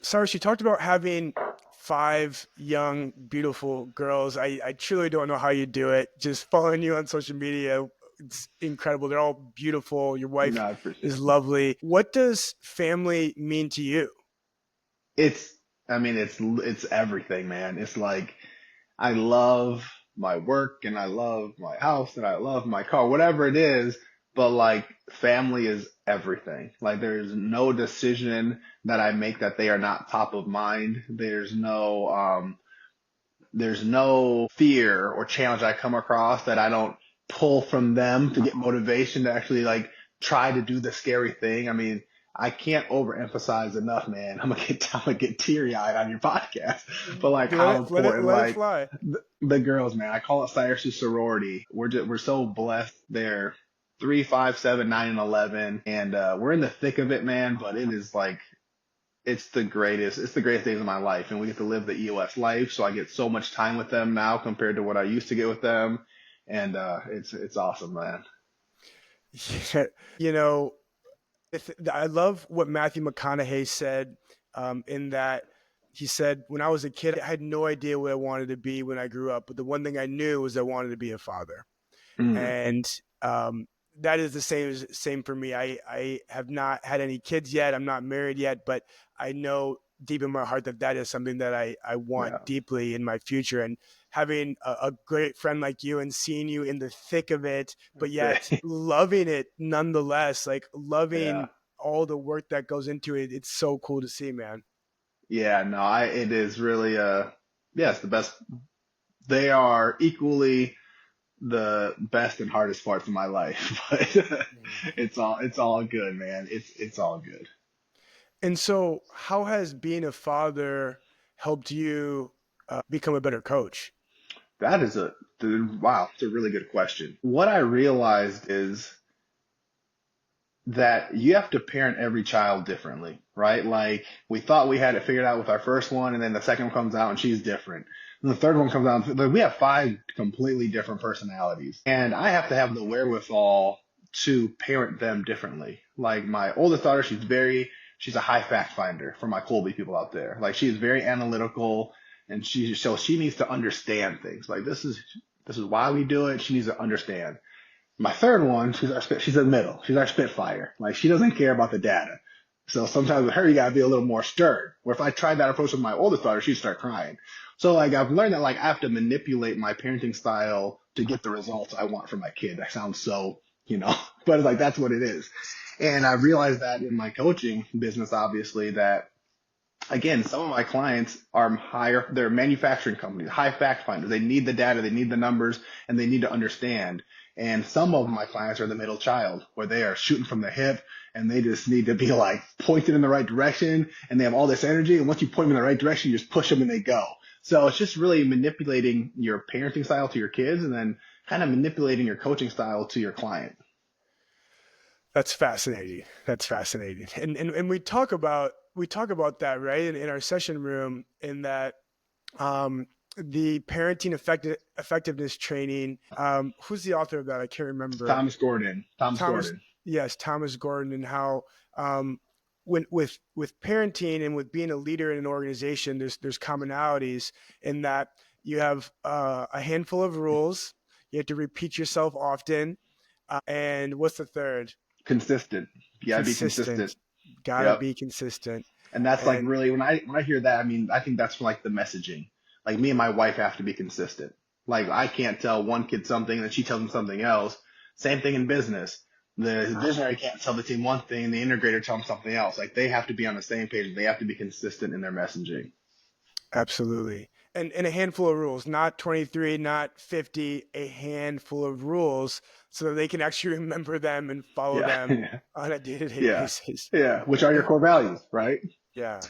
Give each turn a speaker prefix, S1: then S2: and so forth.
S1: Cyrus, you talked about having five young, beautiful girls. I truly don't know how you do it. Just following you on social media, it's incredible. They're all beautiful. Your
S2: No,
S1: wife
S2: I appreciate
S1: is
S2: it.
S1: lovely. What does family mean to you?
S2: It's, I mean, it's everything, man. It's like I love my work and I love my house and I love my car, whatever it is. But like family is everything. Like there's no decision that I make that they are not top of mind. There's no fear or challenge I come across that I don't pull from them to get motivation to actually like try to do the scary thing. I mean, I can't overemphasize enough, man. I'm gonna get teary eyed on your podcast, but like how important
S1: Let it
S2: like
S1: fly.
S2: the girls, man. I call it Cyrus's sorority. We're so blessed. They're 3, 5, 7, 9, and 11, and we're in the thick of it, man. But it is like it's the greatest days of my life, and we get to live the EOS life. So I get so much time with them now compared to what I used to get with them, and it's awesome, man.
S1: You know, I love what Matthew McConaughey said in that he said, when I was a kid, I had no idea what I wanted to be when I grew up. But the one thing I knew was I wanted to be a father.
S2: Mm,
S1: And that is the same for me. I have not had any kids yet. I'm not married yet, but I know deep in my heart that that is something that I
S2: yeah.
S1: want deeply in my future. And having a great friend like you and seeing you in the thick of it, but yet loving it nonetheless, like
S2: Yeah.
S1: loving all the work that goes into it. It's so cool to see, man.
S2: Yeah, no, it is really yes, the best. They are equally the best and hardest parts of my life, but it's all good, man. It's all good.
S1: And so, how has being a father helped you become a better coach?
S2: That is a Dude, wow, it's a really good question. What I realized is that you have to parent every child differently, right? Like we thought we had it figured out with our first one, and then the second one comes out and she's different. And the third one comes out, like we have five completely different personalities. And I have to have the wherewithal to parent them differently. Like my oldest daughter, she's a high fact finder for my Colby people out there. Like she's very analytical and she needs to understand things. Like this is why we do it. She needs to understand. My third one, she's in the middle. She's our Spitfire. Like she doesn't care about the data. So sometimes with her, you gotta be a little more stern. Where if I tried that approach with my oldest daughter, she'd start crying. So like I've learned that like I have to manipulate my parenting style to get the results I want for my kid. That sounds so, but it's like that's what it is. And I realized that in my coaching business, obviously, that again, some of my clients are higher, they're manufacturing companies, high fact finders. They need the data, they need the numbers, and they need to understand. And some of my clients are the middle child, where they are shooting from the hip and they just need to be like pointed in the right direction and they have all this energy. And once you point them in the right direction, you just push them and they go. So it's just really manipulating your parenting style to your kids and then kind of manipulating your coaching style to your client.
S1: That's fascinating. That's fascinating. And we talk about that, right? In our session room, in that the parenting effectiveness training. Who's the author of that? I can't remember.
S2: Thomas Gordon. Thomas
S1: Thomas,
S2: Gordon.
S1: yes, Thomas Gordon, and how when with parenting and with being a leader in an organization, there's commonalities in that you have a handful of rules. You have to repeat yourself often, and what's the third?
S2: Consistent. You gotta be consistent.
S1: Consistent. Gotta
S2: Yep.
S1: be consistent.
S2: And that's like
S1: And
S2: really when I hear that, I mean, I think that's like the messaging. Like me and my wife have to be consistent. Like I can't tell one kid something and then she tells him something else. Same thing in business. The visionary can't tell the team one thing and the integrator tell them something else. Like they have to be on the same page. They have to be consistent in their messaging.
S1: absolutely. And a handful of rules, not 23, not 50, a handful of rules so that they can actually remember them and follow
S2: Yeah.
S1: them on a day-to-day
S2: Yeah.
S1: basis.
S2: Yeah. Which are your core values, right?
S1: Yeah.